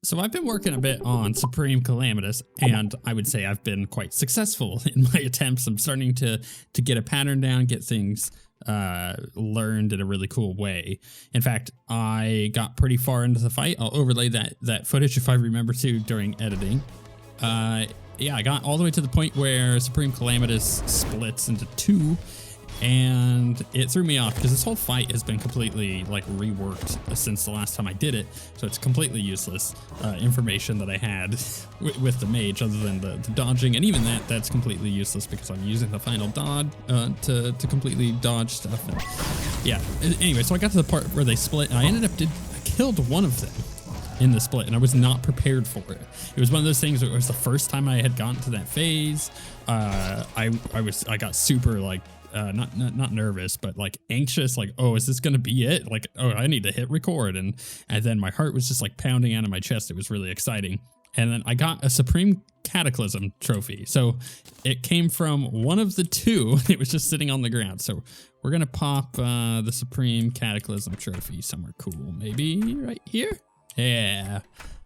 So I've been working a bit on Supreme Calamitas, and I would say I've been quite successful in my attempts. I'm starting to get a pattern down, get things learned in a really cool way. In fact, I got pretty far into the fight. I'll overlay that footage if I remember to during editing. Yeah, I got all the way to the point where Supreme Calamitas splits into two, and it threw me off because this whole fight has been completely like reworked since the last time I did it. So it's completely useless information that I had with the mage, other than the dodging, and even that's completely useless because I'm using the final dodge to completely dodge stuff. And yeah. Anyway, so I got to the part where they split, and I killed one of them in the split, and I was not prepared for it. It was one of those things where it was the first time I had gotten to that phase. I got super like not nervous, but like anxious, like, oh, is this gonna be it? Like, oh, I need to hit record, and then my heart was just like pounding out of my chest. It was really exciting. And then I got a Supreme Cataclysm trophy. So it came from one of the two. It was just sitting on the ground. So we're gonna pop the Supreme Cataclysm trophy somewhere cool, maybe right here. Yeah,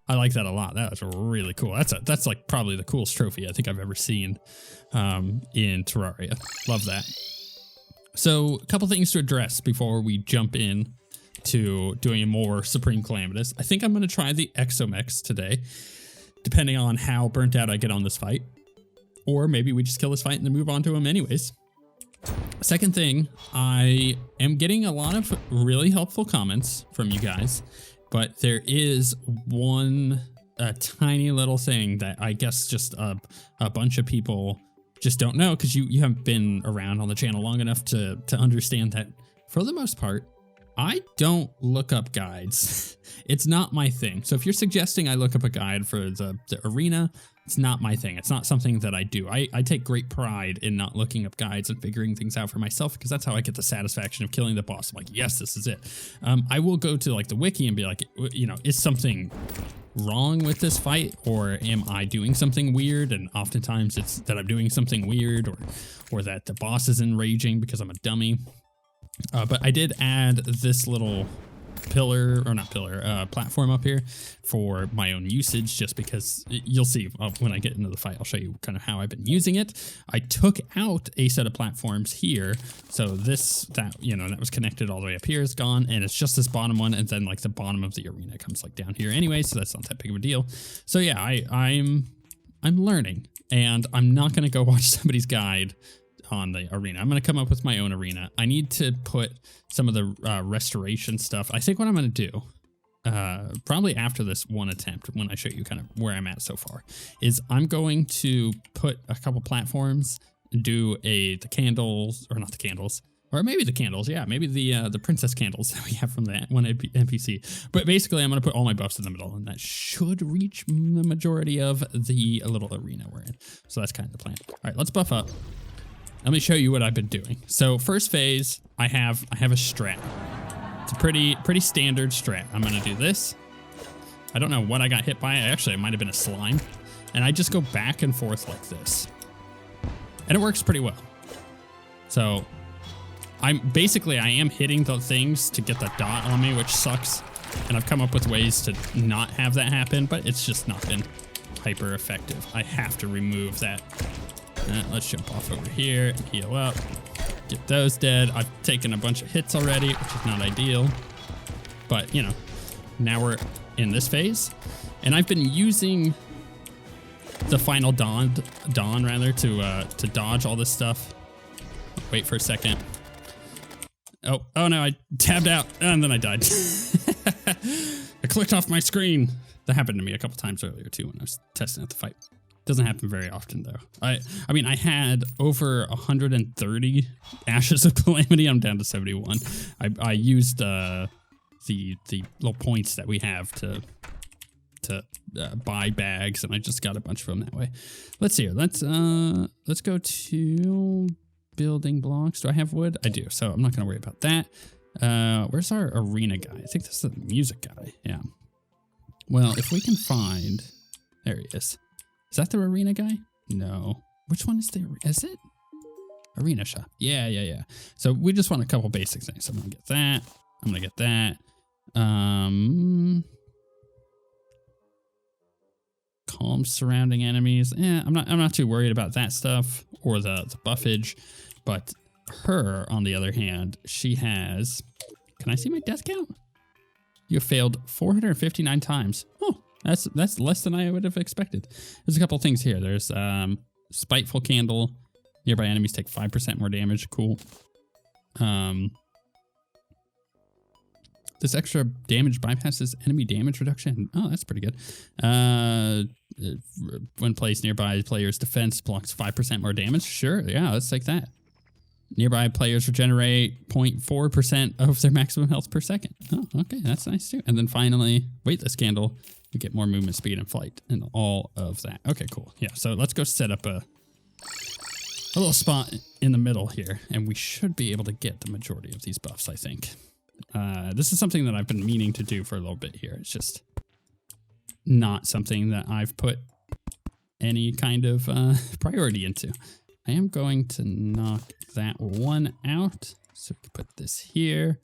I like that a lot. That was really cool. That's like probably the coolest trophy I think I've ever seen in Terraria. Love that. So a couple things to address before we jump in to doing more Supreme Calamitas. I think I'm going to try the Exomex today, depending on how burnt out I get on this fight. Or maybe we just kill this fight and then move on to him anyways. Second thing, I am getting a lot of really helpful comments from you guys, but there is one tiny little thing that I guess just a bunch of people just don't know, because you haven't been around on the channel long enough to understand that for the most part, I don't look up guides. It's not my thing. So if you're suggesting I look up a guide for the arena, it's not my thing. It's not something that I do. I take great pride in not looking up guides and figuring things out for myself, because that's how I get the satisfaction of killing the boss. I'm like, yes, this is it. I will go to like the wiki and be like, you know, is something wrong with this fight, or am I doing something weird? And oftentimes it's that I'm doing something weird, or that the boss is enraging because I'm a dummy. But I did add this little platform up here for my own usage, just because you'll see when I get into the fight, I'll show you kind of how I've been using it. I took out a set of platforms here. So that was connected all the way up here is gone, and it's just this bottom one. And then like the bottom of the arena comes like down here anyway. So that's not that big of a deal. So yeah, I'm learning, and I'm not going to go watch somebody's guide on the arena. I'm going to come up with my own arena. I need to put some of the restoration stuff. I think what I'm going to do, probably after this one attempt, when I show you kind of where I'm at so far, is I'm going to put a couple platforms, do the candles, or not the candles, or maybe the candles. Yeah, maybe the princess candles that we have from that one NPC. But basically, I'm going to put all my buffs in the middle, and that should reach the majority of the little arena we're in. So that's kind of the plan. All right, let's buff up. Let me show you what I've been doing. So first phase, I have a strat. It's a pretty standard strat. I'm gonna do this. I don't know what I got hit by. Actually, it might have been a slime. And I just go back and forth like this. And it works pretty well. So I am hitting the things to get the dot on me, which sucks. And I've come up with ways to not have that happen, but it's just not been hyper effective. I have to remove that. Let's jump off over here and heal up. Get those dead. I've taken a bunch of hits already, which is not ideal. But, you know, now we're in this phase. And I've been using the final dawn to dodge all this stuff. Wait for a second. Oh no, I tabbed out and then I died. I clicked off my screen. That happened to me a couple times earlier too when I was testing out the fight. Doesn't happen very often though. I mean, I had over 130 Ashes of Calamity. I'm down to 71. I used the little points that we have to buy bags, and I just got a bunch of them that way. Let's see here. Let's go to building blocks. Do I have wood? I do. So I'm not gonna worry about that. Where's our arena guy? I think this is the music guy. Yeah. Well, if we can find, there he is. Is that the arena guy? No. Which one is it? Arena shop. Yeah. So we just want a couple basic things. I'm gonna get that. I'm gonna get that. calm surrounding enemies. I'm not too worried about that stuff or the buffage, but her, on the other hand, she has, can I see my death count? You have failed 459 times. Oh, that's less than I would have expected. There's a couple things here. There's Spiteful Candle. Nearby enemies take 5% more damage. Cool. This extra damage bypasses enemy damage reduction. Oh, that's pretty good. When placed nearby player's defense blocks 5% more damage. Sure, yeah, let's take that. Nearby players regenerate 0.4% of their maximum health per second. Oh, okay, that's nice too. And then finally, Weightless Candle. We get more movement speed and flight and all of that. Okay, cool. Yeah, so let's go set up a little spot in the middle here, and we should be able to get the majority of these buffs, I think. This is something that I've been meaning to do for a little bit here. It's just not something that I've put any kind of priority into. I am going to knock that one out. So we can put this here.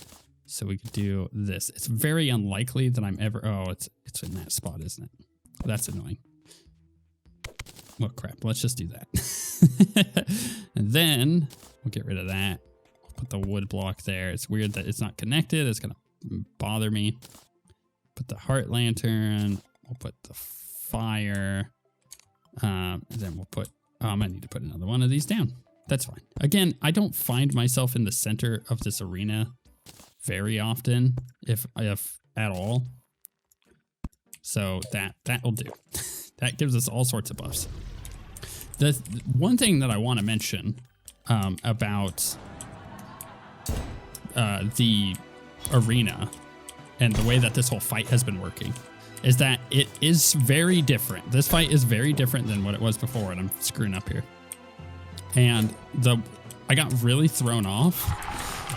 So we could do this. It's very unlikely that I'm ever... Oh, it's in that spot, isn't it? That's annoying. Well, crap. Let's just do that. And then we'll get rid of that. Put the wood block there. It's weird that it's not connected. It's going to bother me. Put the heart lantern. We'll put the fire. And then we'll put... I might need to put another one of these down. That's fine. Again, I don't find myself in the center of this arena very often, if at all. So that'll do. That gives us all sorts of buffs. The one thing that I want to mention about the arena and the way that this whole fight has been working is that it is very different. This fight is very different than what it was before, and I'm screwing up here. And I got really thrown off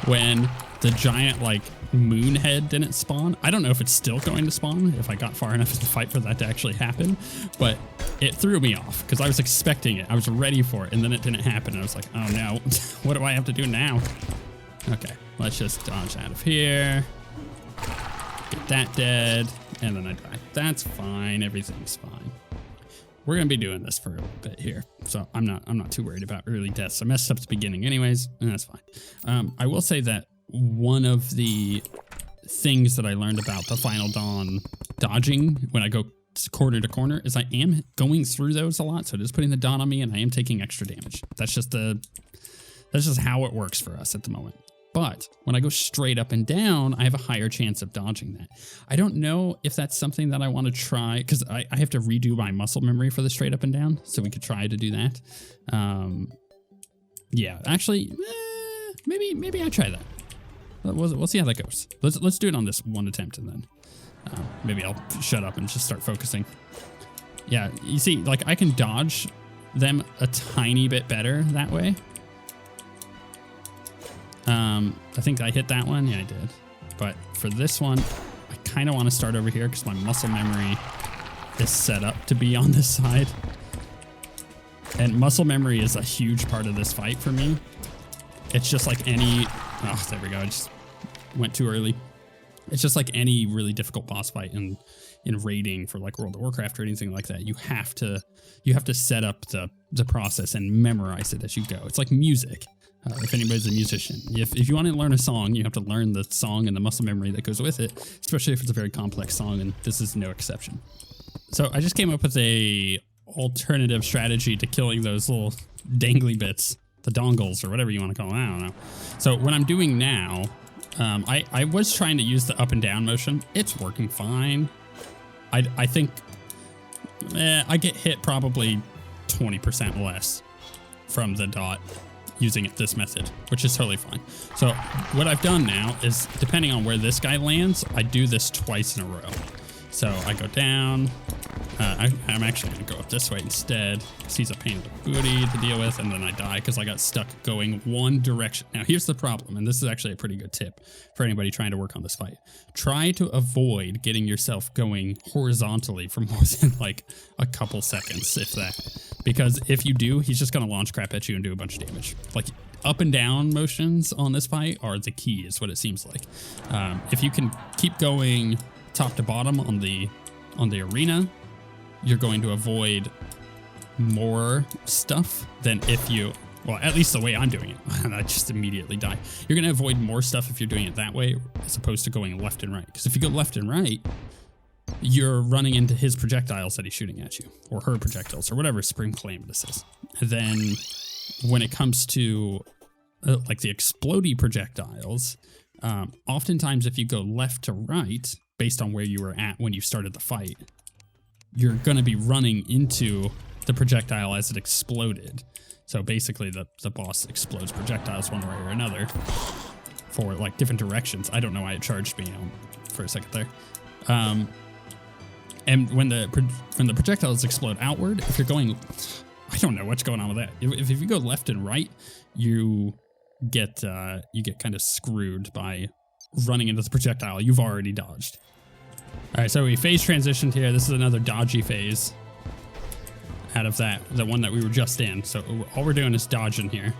when the giant like moon head didn't spawn. I don't know if it's still going to spawn if I got far enough in the fight for that to actually happen, but it threw me off because I was expecting it. I was ready for it, and then it didn't happen. I was like, oh no, what do I have to do now? Okay, let's just dodge out of here. Get that dead, and then I die. That's fine. Everything's fine. We're gonna be doing this for a little bit here, so I'm not too worried about early deaths. I messed up at the beginning, anyways, and that's fine. I will say that one of the things that I learned about the Final Dawn dodging when I go corner to corner is I am going through those a lot, so it is putting the dawn on me, and I am taking extra damage. That's just how it works for us at the moment. But when I go straight up and down, I have a higher chance of dodging that. I don't know if that's something that I want to try, because I have to redo my muscle memory for the straight up and down, so we could try to do that. Yeah, actually, maybe I try that. We'll see how that goes. Let's do it on this one attempt, and then maybe I'll shut up and just start focusing. Yeah, you see, like I can dodge them a tiny bit better that way. I think I hit that one. Yeah, I did. But for this one, I kind of want to start over here because my muscle memory is set up to be on this side. And muscle memory is a huge part of this fight for me. It's just like any... Oh, there we go. I just went too early. It's just like any really difficult boss fight in raiding for like World of Warcraft or anything like that. You have to set up the process and memorize it as you go. It's like music. If anybody's a musician, if you want to learn a song, you have to learn the song and the muscle memory that goes with it, especially if it's a very complex song, and this is no exception. So I just came up with a alternative strategy to killing those little dangly bits, the dongles or whatever you want to call them. I don't know. So what I'm doing now, I was trying to use the up and down motion. It's working fine. I think I get hit probably 20% less from the dot using it this method, which is totally fine. So what I've done now is, depending on where this guy lands, I do this twice in a row. So I go down. I'm actually going to go up this way instead. He's a pain in the booty to deal with, and then I die because I got stuck going one direction. Now, here's the problem, and this is actually a pretty good tip for anybody trying to work on this fight. Try to avoid getting yourself going horizontally for more than like a couple seconds, if that. Because if you do, he's just going to launch crap at you and do a bunch of damage. Like, up and down motions on this fight are the key, is what it seems like. If you can keep going top to bottom on the arena, you're going to avoid more stuff than if you, well, at least the way I'm doing it, and I just immediately die. You're going to avoid more stuff if you're doing it that way, as opposed to going left and right. Because if you go left and right, you're running into his projectiles that he's shooting at you, or her projectiles, or whatever Supreme Calamitas is. And then when it comes to like the explodey projectiles, oftentimes if you go left to right, based on where you were at when you started the fight, you're going to be running into the projectile as it exploded. So basically the boss explodes projectiles one way or another for like different directions. I don't know why it charged me for a second there. And when the projectiles explode outward, if you're going, I don't know what's going on with that. If you go left and right, you get kind of screwed by running into the projectile you've already dodged. All right, so we phase transitioned here. This is another dodgy phase out of the one that we were just in. So all we're doing is dodging here.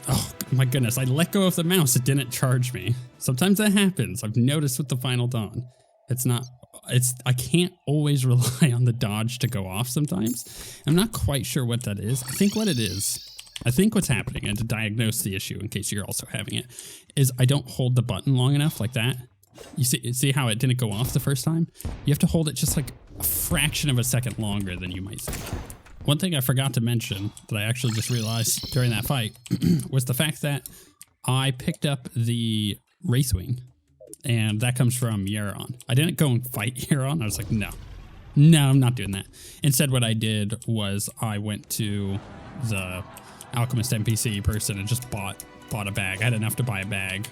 Oh my goodness, I let go of the mouse. It didn't charge me. Sometimes that happens. I've noticed with the Final Dawn. I can't always rely on the dodge to go off sometimes. I'm not quite sure what that is. I think what's happening, and to diagnose the issue in case you're also having it, is I don't hold the button long enough like that. You see how it didn't go off the first time? You have to hold it just like a fraction of a second longer than you might think. One thing I forgot to mention that I actually just realized during that fight was the fact that I picked up the Wraithwing, and that comes from Yaron. I didn't go and fight Yaron. I was like, no, I'm not doing that. Instead, what I did was I went to the Alchemist NPC person and just bought a bag. I had enough to buy a bag,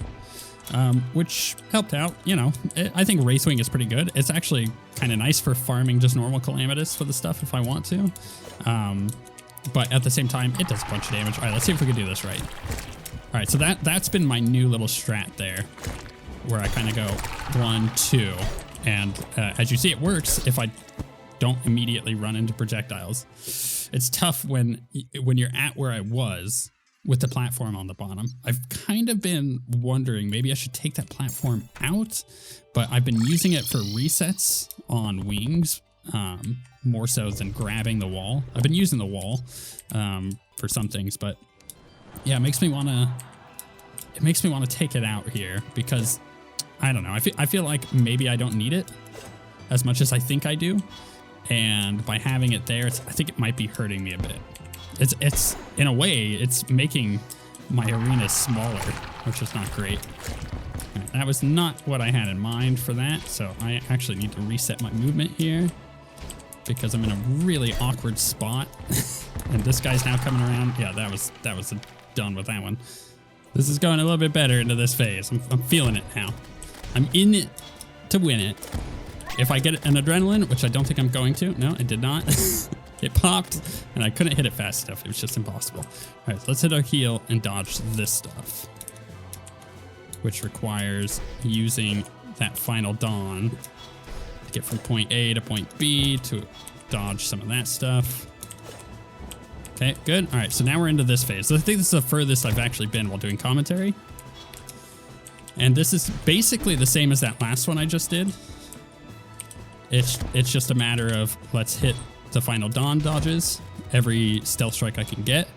which helped out. You know, I think Wraithwing is pretty good. It's actually kind of nice for farming just normal Calamitous for the stuff if I want to. But at the same time, it does a bunch of damage. All right, let's see if we can do this right. All right, so that's been my new little strat there, where I kind of go 1, 2, and as you see, it works if I don't immediately run into projectiles. It's tough when you're at where I was with the platform on the bottom. I've kind of been wondering maybe I should take that platform out, but I've been using it for resets on wings more so than grabbing the wall. I've been using the wall for some things, but yeah, it makes me want to take it out here because I don't know. I feel like maybe I don't need it as much as I think I do. And by having it there, I think it might be hurting me a bit. It's in a way, it's making my arena smaller, which is not great. Right, that was not what I had in mind for that. So I actually need to reset my movement here because I'm in a really awkward spot. And this guy's now coming around. Yeah, that was done with that one. This is going a little bit better into this phase. I'm feeling it now. I'm in it to win it. If I get an adrenaline, which I don't think I'm going to. No, I did not. It popped, and I couldn't hit it fast enough. It was just impossible. All right, so let's hit our heal and dodge this stuff, which requires using that Final Dawn to get from point A to point B to dodge some of that stuff. Okay, good. All right, so now we're into this phase. So I think this is the furthest I've actually been while doing commentary. And this is basically the same as that last one I just did. It's just a matter of let's hit the Final Dawn dodges, every stealth strike I can get,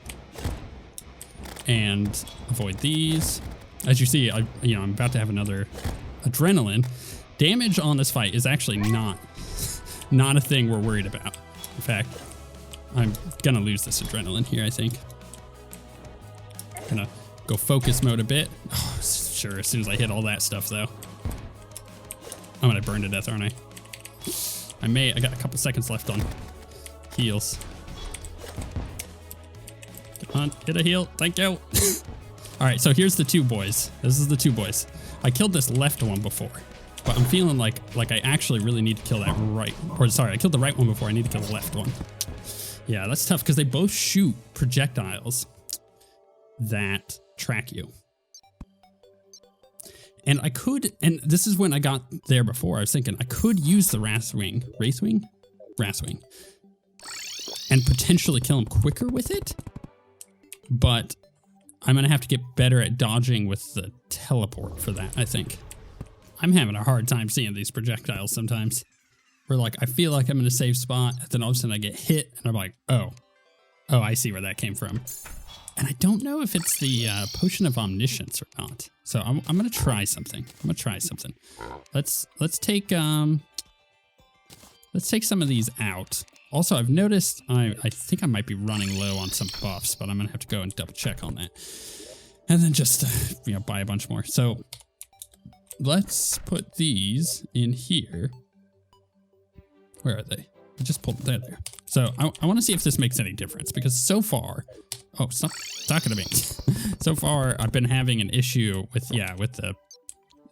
and avoid these. As you see, I'm about to have another adrenaline. Damage on this fight is actually not a thing we're worried about. In fact, I'm gonna lose this adrenaline here, I think. Gonna go focus mode a bit. Oh, sure, as soon as I hit all that stuff though. I'm gonna burn to death, aren't I? I got a couple seconds left on heals. Come on, get a heal, thank you. All right, so here's the two boys. This is the two boys. I killed this left one before, but I'm feeling like I actually really need to kill that right, or sorry, I killed the right one before, I need to kill the left one. Yeah, that's tough because they both shoot projectiles that track you. And I could, and this is when I got there before, I was thinking I could use the Wraithwing, and potentially kill him quicker with it, but I'm gonna have to get better at dodging with the teleport for that, I think. I'm having a hard time seeing these projectiles sometimes. where like I feel like I'm in a safe spot, and then all of a sudden I get hit, and I'm like, oh, I see where that came from. And I don't know if it's the potion of omniscience or not. So I'm gonna try something. Let's take some of these out. Also, I've noticed I think I might be running low on some buffs, but I'm gonna have to go and double check on that. And then just buy a bunch more. So let's put these in here. Where are they? I just pulled them there. So I want to see if this makes any difference, because so far, oh, stop talking to me. So far, I've been having an issue with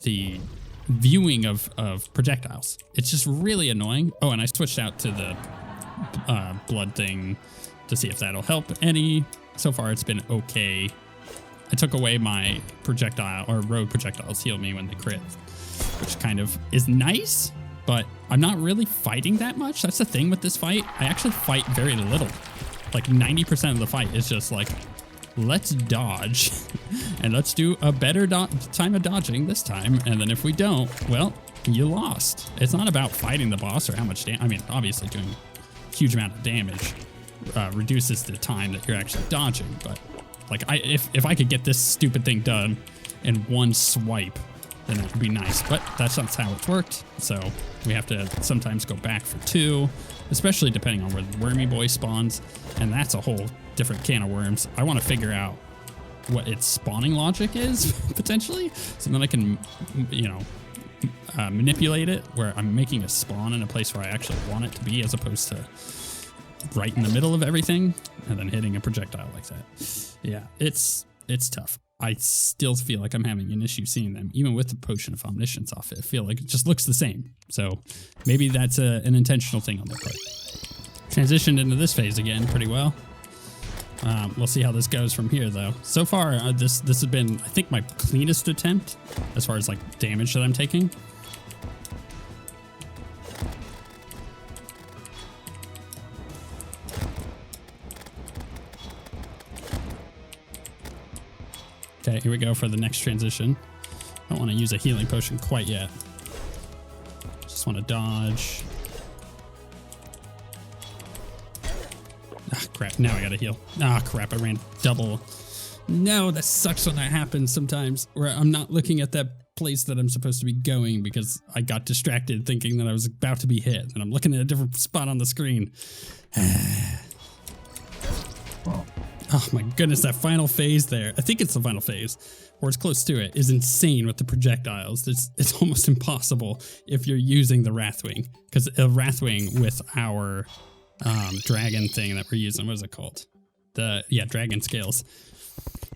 the viewing of projectiles. It's just really annoying. Oh, and I switched out to the blood thing to see if that'll help any. So far, it's been okay. I took away my projectile, or rogue projectiles heal me when they crit, which kind of is nice. But I'm not really fighting that much. That's the thing with this fight. I actually fight very little. Like 90% of the fight is just like, let's dodge and let's do a better time of dodging this time. And then if we don't, well, you lost. It's not about fighting the boss or how much damage. I mean, obviously doing a huge amount of damage reduces the time that you're actually dodging. But like, if I could get this stupid thing done in one swipe, then it would be nice, but that's not how it's worked. So we have to sometimes go back for 2, especially depending on where the Wormy Boy spawns. And that's a whole different can of worms. I want to figure out what its spawning logic is, potentially, so then I can, manipulate it where I'm making a spawn in a place where I actually want it to be, as opposed to right in the middle of everything and then hitting a projectile like that. Yeah, it's tough. I still feel like I'm having an issue seeing them, even with the potion of omniscience off it. I feel like it just looks the same. So maybe that's an intentional thing on their part. Transitioned into this phase again pretty well. We'll see how this goes from here, though. So far, this has been, I think, my cleanest attempt as far as like damage that I'm taking. Okay, here we go for the next transition. I don't want to use a healing potion quite yet. Just want to dodge. Ah, crap. Now I gotta heal. Ah, crap. I ran double. No, that sucks when that happens sometimes, where I'm not looking at that place that I'm supposed to be going because I got distracted thinking that I was about to be hit, and I'm looking at a different spot on the screen. Oh my goodness, that final phase there. I think it's the final phase, or it's close to it, is insane with the projectiles. It's almost impossible if you're using the Wrathwing, because a Wrathwing with our dragon thing that we're using, what is it called? Dragon scales.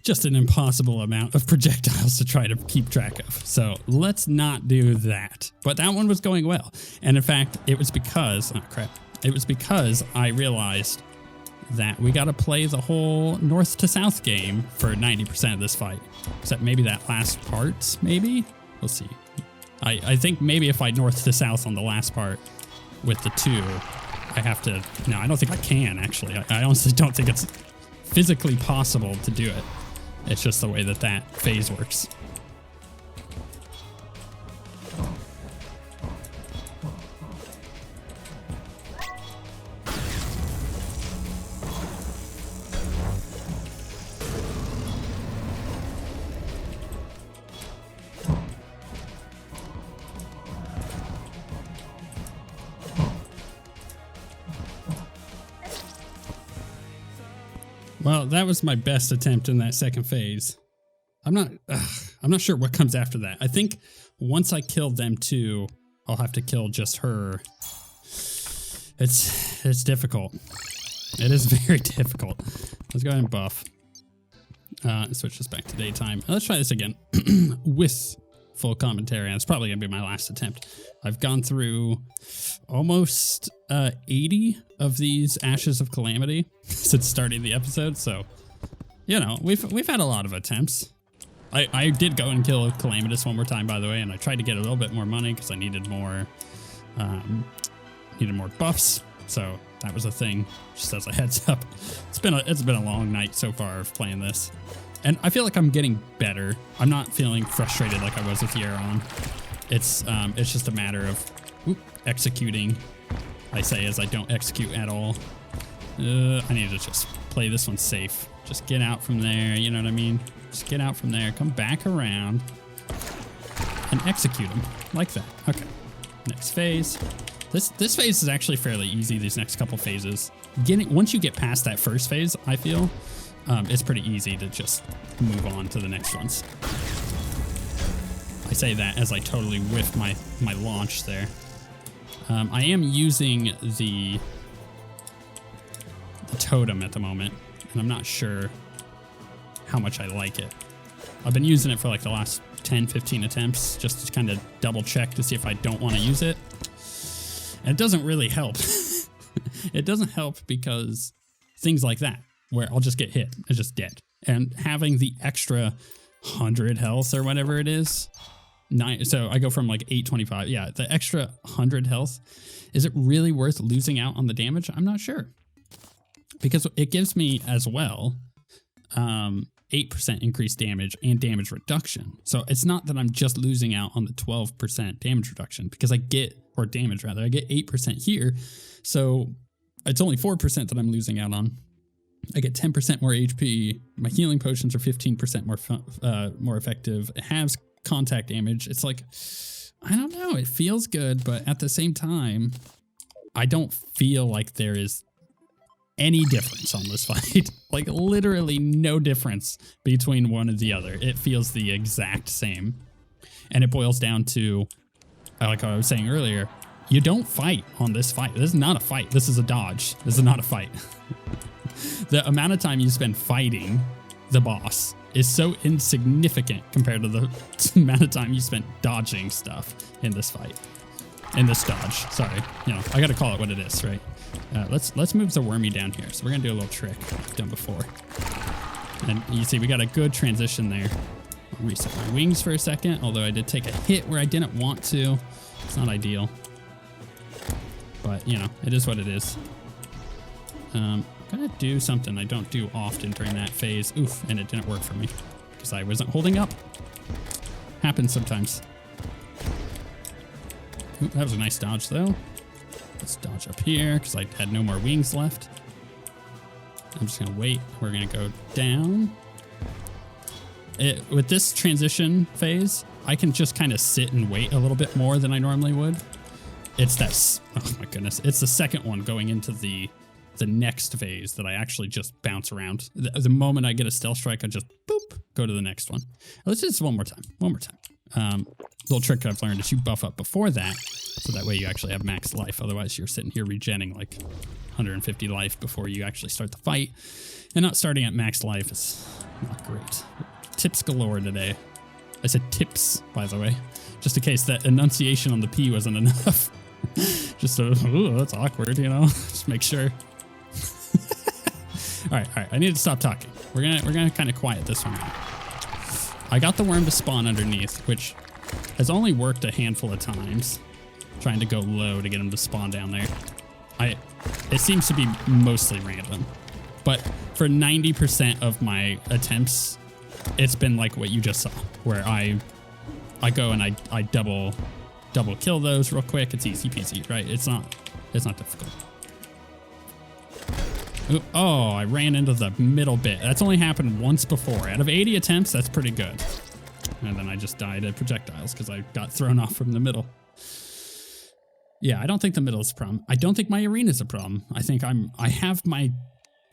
Just an impossible amount of projectiles to try to keep track of. So let's not do that. But that one was going well. And in fact, it was because, I realized that we got to play the whole north to south game for 90% of this fight. Except maybe that last part, maybe? We'll see. I think maybe if I north to south on the last part with the 2, I have to... No, I don't think I can, actually. I honestly don't think it's physically possible to do it. It's just the way that phase works. Well, that was my best attempt in that second phase. I'm not sure what comes after that. I think once I kill them 2, I'll have to kill just her. It's difficult. It is very difficult. Let's go ahead and buff. Switch this back to daytime. Let's try this again with full commentary. And it's probably gonna be my last attempt. I've gone through almost 80 of these Ashes of Calamity since starting the episode, so we've had a lot of attempts. I did go and kill Calamitous one more time, by the way, and I tried to get a little bit more money because I needed more buffs. So that was a thing, just as a heads up. It's been a long night so far of playing this, and I feel like I'm getting better. I'm not feeling frustrated like I was with Year On. It's just a matter of executing I say as I don't execute at all. I need to just play this one safe. Just get out from there, you know what I mean? Just get out from there, come back around, and execute them like that. Okay, next phase. This phase is actually fairly easy, these next couple phases. Once you get past that first phase, I feel, it's pretty easy to just move on to the next ones. I say that as I totally whiffed my launch there. I am using the totem at the moment, and I'm not sure how much I like it. I've been using it for like the last 10, 15 attempts just to kind of double check to see if I don't want to use it. And it doesn't really help. It doesn't help because things like that, where I'll just get hit, it's just dead. And having the extra 100 health or whatever it is, so I go from like 825. Yeah, the extra 100 health, is it really worth losing out on the damage? I'm not sure. Because it gives me as well 8% increased damage and damage reduction. So it's not that I'm just losing out on the 12% damage reduction, because I get, or damage rather, I get 8% here. So it's only 4% that I'm losing out on. I get 10% more HP. My healing potions are 15% more effective. It has contact damage. It's like, I don't know, it feels good, but at the same time, I don't feel like there is any difference on this fight. Like literally no difference between one and the other. It feels the exact same. And it boils down to, like I was saying earlier, you don't fight on this fight. This is not a fight. This is a dodge. This is not a fight. The amount of time you spend fighting the boss is so insignificant compared to the amount of time you spent dodging stuff in this fight. In this dodge, sorry. You know, I gotta call it what it is, right? Let's move the wormy down here. So we're gonna do a little trick I've done before. And you see we got a good transition there. I'll reset my wings for a second, although I did take a hit where I didn't want to. It's not ideal. But, you know, it is what it is. I'm gonna do something I don't do often during that phase. Oof, and it didn't work for me because I wasn't holding up. Happens sometimes. Ooh, that was a nice dodge though. Let's dodge up here because I had no more wings left. I'm just gonna wait. We're gonna go down. With this transition phase, I can just kind of sit and wait a little bit more than I normally would. It's that, oh my goodness. It's the second one going into the next phase that I actually just bounce around. The moment I get a stealth strike, I just boop, go to the next one. Let's do this one more time. Little trick I've learned is you buff up before that, so that way you actually have max life. Otherwise you're sitting here regenning like 150 life before you actually start the fight. And not starting at max life is not great. Tips galore today. I said tips, by the way, just in case that enunciation on the P wasn't enough. Just ooh, that's awkward, you know. Just make sure. All right. I need to stop talking. We're gonna kind of quiet this one out. I got the worm to spawn underneath, which has only worked a handful of times. Trying to go low to get him to spawn down there. It seems to be mostly random, but for 90% of my attempts, it's been like what you just saw, where I go and I double kill those real quick. It's easy peasy, right? It's not difficult. Ooh, oh, I ran into the middle bit. That's only happened once before. Out of 80 attempts, that's pretty good. And then I just died at projectiles because I got thrown off from the middle. Yeah, I don't think the middle is a problem. I don't think my arena is a problem. I think I have my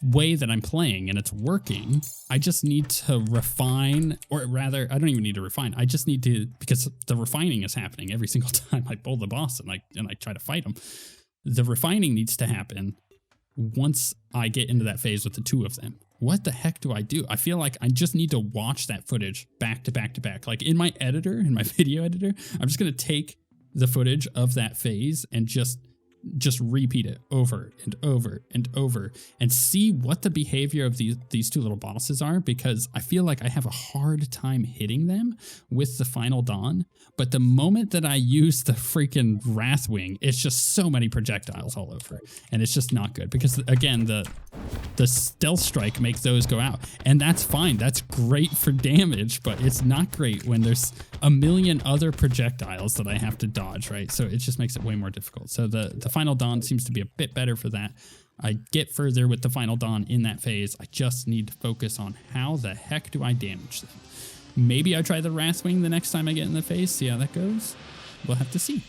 way that I'm playing and it's working. I just need to refine, or rather, I don't even need to refine. I just need to, because the refining is happening every single time I pull the boss and I try to fight him. The refining needs to happen once I get into that phase with the two of them. What the heck do I do? I feel like I just need to watch that footage back to back to back. Like in my editor, in my video editor, I'm just going to take the footage of that phase and just repeat it over and over and over and see what the behavior of these two little bosses are, because I feel like I have a hard time hitting them with the final dawn. But the moment that I use the freaking Wrathwing, it's just so many projectiles all over, and it's just not good because again, the stealth strike makes those go out, and that's fine. That's great for damage, but it's not great when there's a million other projectiles that I have to dodge, right? So it just makes it way more difficult. So the Final Dawn seems to be a bit better for that. I get further with the Final Dawn in that phase. I just need to focus on how the heck do I damage them. Maybe I try the Wrathwing the next time I get in the phase, see how that goes. We'll have to see.